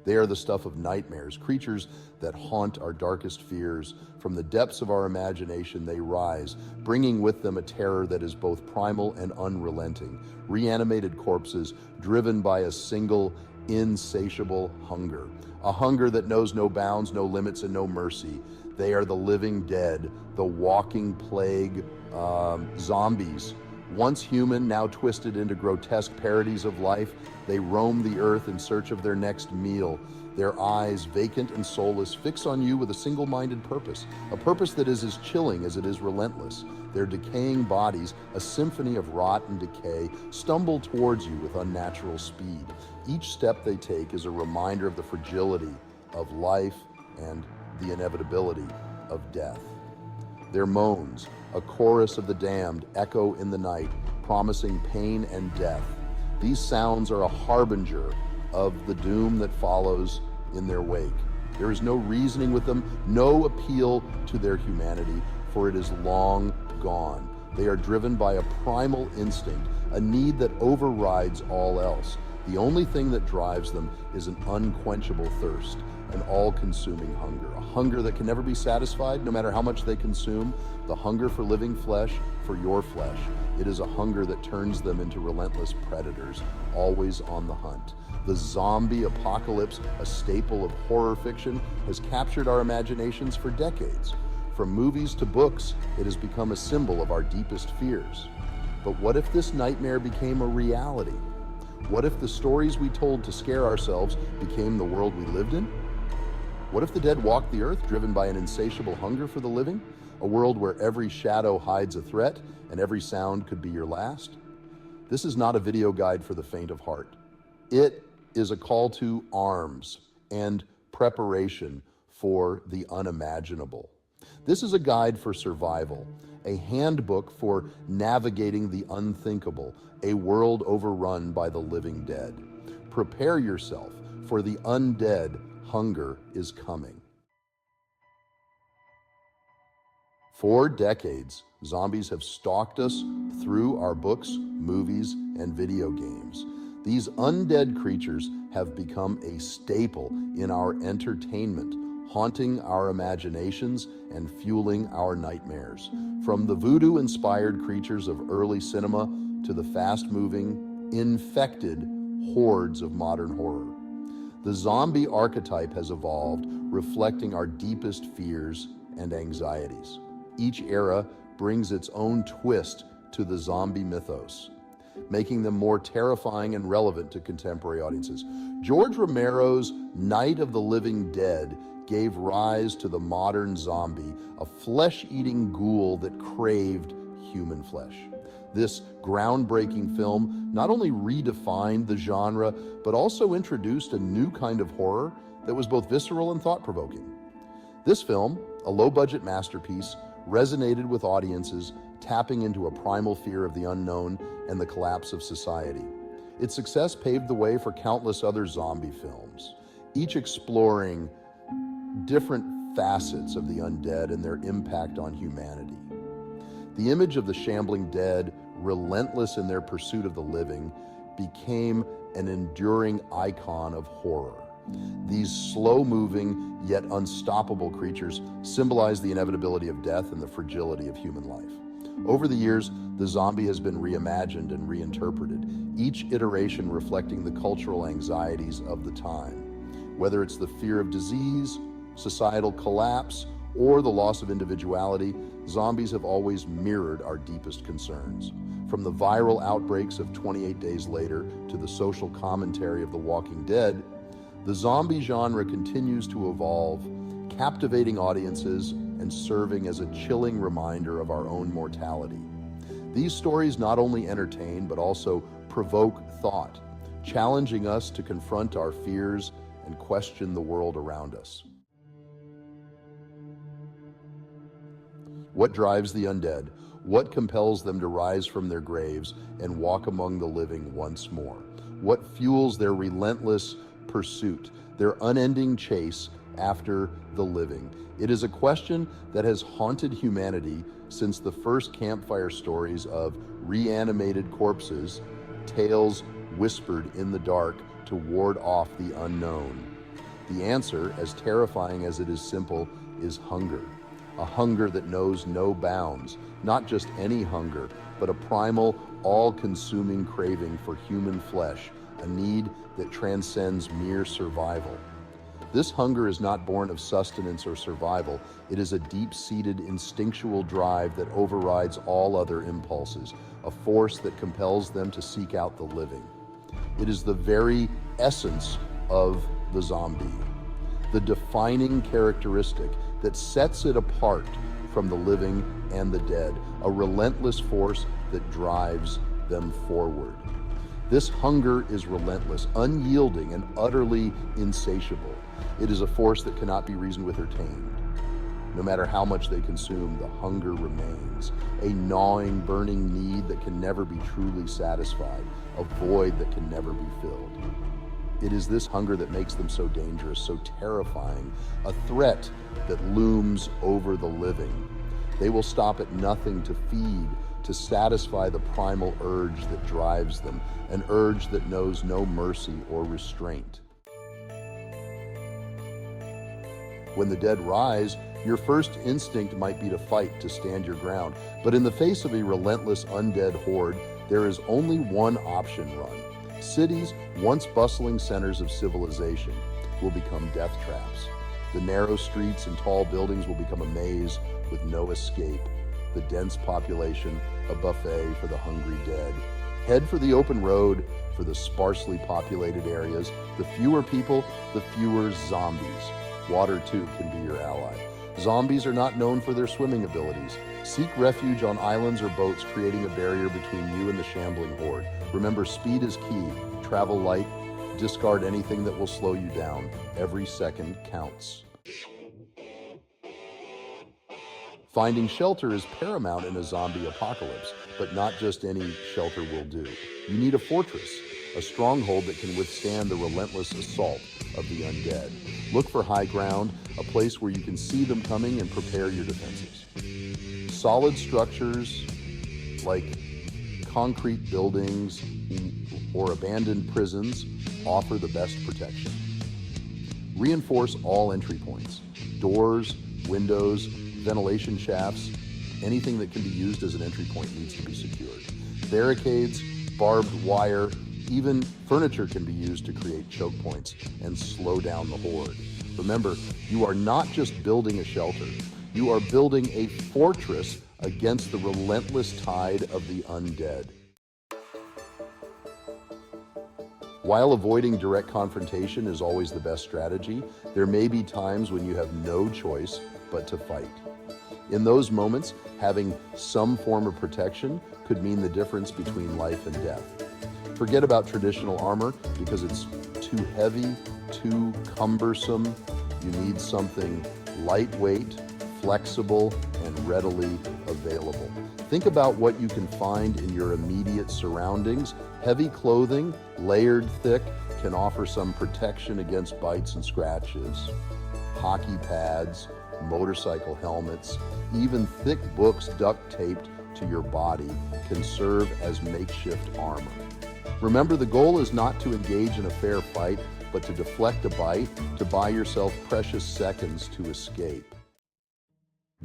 They are the stuff of nightmares, creatures that haunt our darkest fears. From the depths of our imagination they rise, bringing with them a terror that is both primal and unrelenting. Reanimated corpses driven by a single, insatiable hunger. A hunger that knows no bounds, no limits, and no mercy. They are the living dead, the walking plague, zombies. Once human, now twisted into grotesque parodies of life, they roam the earth in search of their next meal. Their eyes, vacant and soulless, fix on you with a single-minded purpose, a purpose that is as chilling as it is relentless. Their decaying bodies, a symphony of rot and decay, stumble towards you with unnatural speed. Each step they take is a reminder of the fragility of life and the inevitability of death. Their moans, a chorus of the damned, echo in the night, promising pain and death. These sounds are a harbinger of the doom that follows in their wake. There is no reasoning with them, no appeal to their humanity, for it is long gone. They are driven by a primal instinct, a need that overrides all else. The only thing that drives them is an unquenchable thirst, an all-consuming hunger, a hunger that can never be satisfied no matter how much they consume, the hunger for living flesh, for your flesh. It is a hunger that turns them into relentless predators, always on the hunt. The zombie apocalypse, a staple of horror fiction, has captured our imaginations for decades. From movies to books, it has become a symbol of our deepest fears. But what if this nightmare became a reality? What if the stories we told to scare ourselves became the world we lived in? What if the dead walked the earth, driven by an insatiable hunger for the living? A world where every shadow hides a threat and every sound could be your last? This is not a video guide for the faint of heart. It is a call to arms and preparation for the unimaginable. This is a guide for survival, a handbook for navigating the unthinkable, a world overrun by the living dead. Prepare yourself, for the undead hunger is coming. For decades, zombies have stalked us through our books, movies, and video games. These undead creatures have become a staple in our entertainment, haunting our imaginations and fueling our nightmares. From the voodoo-inspired creatures of early cinema to the fast-moving, infected hordes of modern horror. The zombie archetype has evolved, reflecting our deepest fears and anxieties. Each era brings its own twist to the zombie mythos, making them more terrifying and relevant to contemporary audiences. George Romero's Night of the Living Dead gave rise to the modern zombie, a flesh-eating ghoul that craved human flesh. This groundbreaking film not only redefined the genre, but also introduced a new kind of horror that was both visceral and thought-provoking. This film, a low-budget masterpiece, resonated with audiences, tapping into a primal fear of the unknown and the collapse of society. Its success paved the way for countless other zombie films, each exploring different facets of the undead and their impact on humanity. The image of the shambling dead, relentless in their pursuit of the living, became an enduring icon of horror. These slow-moving yet unstoppable creatures symbolize the inevitability of death and the fragility of human life. Over the years, the zombie has been reimagined and reinterpreted, each iteration reflecting the cultural anxieties of the time. Whether it's the fear of disease, societal collapse, or the loss of individuality, zombies have always mirrored our deepest concerns. From the viral outbreaks of 28 Days Later to the social commentary of The Walking Dead, the zombie genre continues to evolve, captivating audiences and serving as a chilling reminder of our own mortality. These stories not only entertain, but also provoke thought, challenging us to confront our fears and question the world around us. What drives the undead? What compels them to rise from their graves and walk among the living once more? What fuels their relentless pursuit, their unending chase after the living? It is a question that has haunted humanity since the first campfire stories of reanimated corpses, tales whispered in the dark to ward off the unknown. The answer, as terrifying as it is simple, is hunger. A hunger that knows no bounds, not just any hunger, but a primal, all-consuming craving for human flesh, a need that transcends mere survival. This hunger is not born of sustenance or survival. It is a deep-seated instinctual drive that overrides all other impulses, a force that compels them to seek out the living. It is the very essence of the zombie, the defining characteristic that sets it apart from the living and the dead, a relentless force that drives them forward. This hunger is relentless, unyielding, and utterly insatiable. It is a force that cannot be reasoned with or tamed. No matter how much they consume, the hunger remains, a gnawing, burning need that can never be truly satisfied, a void that can never be filled. It is this hunger that makes them so dangerous, so terrifying, a threat that looms over the living. They will stop at nothing to feed, to satisfy the primal urge that drives them, an urge that knows no mercy or restraint. When the dead rise, your first instinct might be to fight, to stand your ground. But in the face of a relentless undead horde, there is only one option: run. Cities, once bustling centers of civilization, will become death traps. The narrow streets and tall buildings will become a maze with no escape. The dense population, a buffet for the hungry dead. Head for the open road, for the sparsely populated areas. The fewer people, the fewer zombies. Water, too, can be your ally. Zombies are not known for their swimming abilities. Seek refuge on islands or boats, creating a barrier between you and the shambling horde. Remember, speed is key. Travel light. Discard anything that will slow you down. Every second counts. Finding shelter is paramount in a zombie apocalypse, but not just any shelter will do. You need a fortress, a stronghold that can withstand the relentless assault of the undead. Look for high ground, a place where you can see them coming and prepare your defenses. Solid structures like concrete buildings or abandoned prisons offer the best protection. Reinforce all entry points: doors, windows, ventilation shafts. Anything that can be used as an entry point needs to be secured. Barricades, barbed wire, even furniture can be used to create choke points and slow down the horde. Remember, you are not just building a shelter, you are building a fortress against the relentless tide of the undead. While avoiding direct confrontation is always the best strategy, there may be times when you have no choice but to fight. In those moments, having some form of protection could mean the difference between life and death. Forget about traditional armor because it's too heavy, too cumbersome. You need something lightweight, flexible, and readily available. Think about what you can find in your immediate surroundings. Heavy clothing, layered thick, can offer some protection against bites and scratches. Hockey pads, motorcycle helmets, even thick books duct taped to your body can serve as makeshift armor. Remember, the goal is not to engage in a fair fight, but to deflect a bite, to buy yourself precious seconds to escape.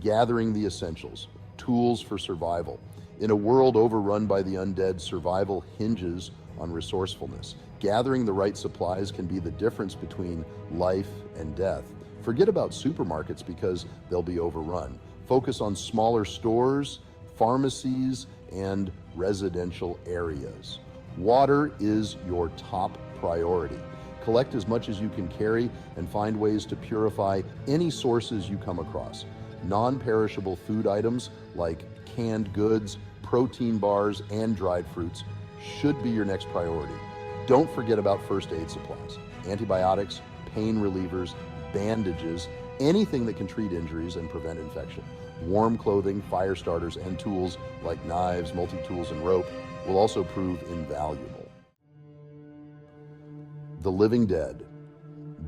Gathering the essentials, tools for survival. In a world overrun by the undead, survival hinges on resourcefulness. Gathering the right supplies can be the difference between life and death. Forget about supermarkets because they'll be overrun. Focus on smaller stores, pharmacies, and residential areas. Water is your top priority. Collect as much as you can carry and find ways to purify any sources you come across. Non-perishable food items like canned goods, protein bars, and dried fruits should be your next priority. Don't forget about first aid supplies, antibiotics, pain relievers, bandages, anything that can treat injuries and prevent infection. Warm clothing, fire starters, and tools like knives, multi-tools, and rope will also prove invaluable. The living dead.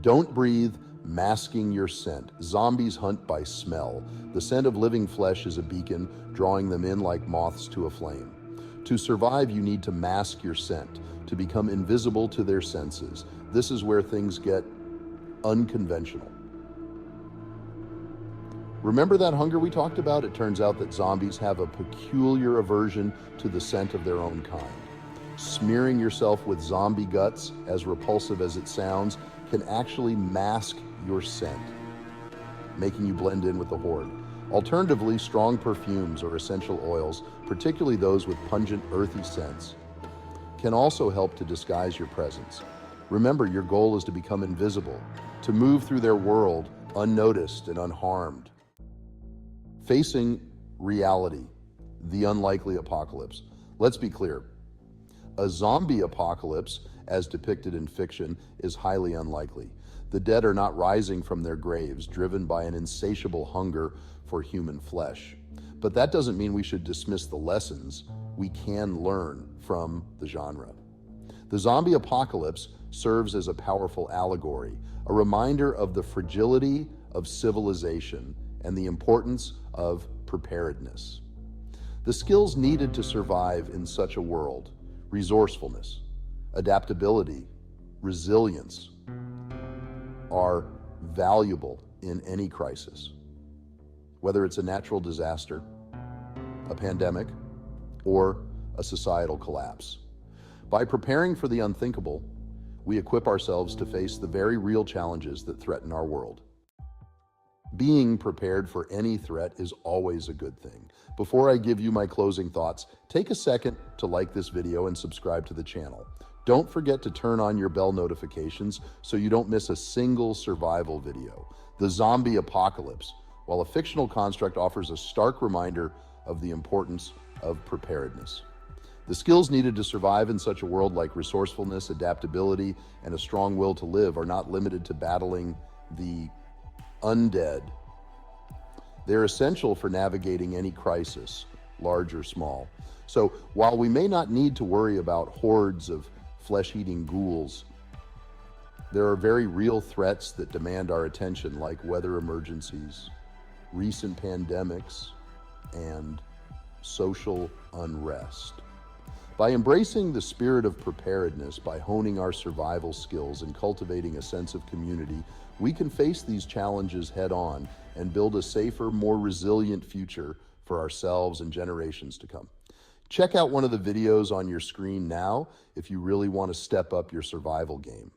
Don't breathe, masking your scent. Zombies hunt by smell. The scent of living flesh is a beacon, drawing them in like moths to a flame. To survive, you need to mask your scent, to become invisible to their senses. This is where things get unconventional. Remember that hunger we talked about? It turns out that zombies have a peculiar aversion to the scent of their own kind. Smearing yourself with zombie guts, as repulsive as it sounds, can actually mask your scent, making you blend in with the horde. Alternatively, strong perfumes or essential oils, particularly those with pungent, earthy scents, can also help to disguise your presence. Remember, your goal is to become invisible, to move through their world unnoticed and unharmed. Facing reality, the unlikely apocalypse. Let's be clear. A zombie apocalypse, as depicted in fiction, is highly unlikely. The dead are not rising from their graves, driven by an insatiable hunger for human flesh. But that doesn't mean we should dismiss the lessons we can learn from the genre. The zombie apocalypse serves as a powerful allegory, a reminder of the fragility of civilization and the importance of preparedness. The skills needed to survive in such a world, resourcefulness, adaptability, resilience, are valuable in any crisis, whether it's a natural disaster, a pandemic, or a societal collapse. By preparing for the unthinkable, we equip ourselves to face the very real challenges that threaten our world. Being prepared for any threat is always a good thing. Before I give you my closing thoughts, take a second to like this video and subscribe to the channel. Don't forget to turn on your bell notifications so you don't miss a single survival video. The zombie apocalypse, while a fictional construct, offers a stark reminder of the importance of preparedness. The skills needed to survive in such a world, like resourcefulness, adaptability, and a strong will to live, are not limited to battling the undead. They're essential for navigating any crisis, large or small. So while we may not need to worry about hordes of flesh-eating ghouls, there are very real threats that demand our attention, like weather emergencies, recent pandemics, and social unrest. By embracing the spirit of preparedness, by honing our survival skills and cultivating a sense of community, we can face these challenges head-on and build a safer, more resilient future for ourselves and generations to come. Check out one of the videos on your screen now if you really want to step up your survival game.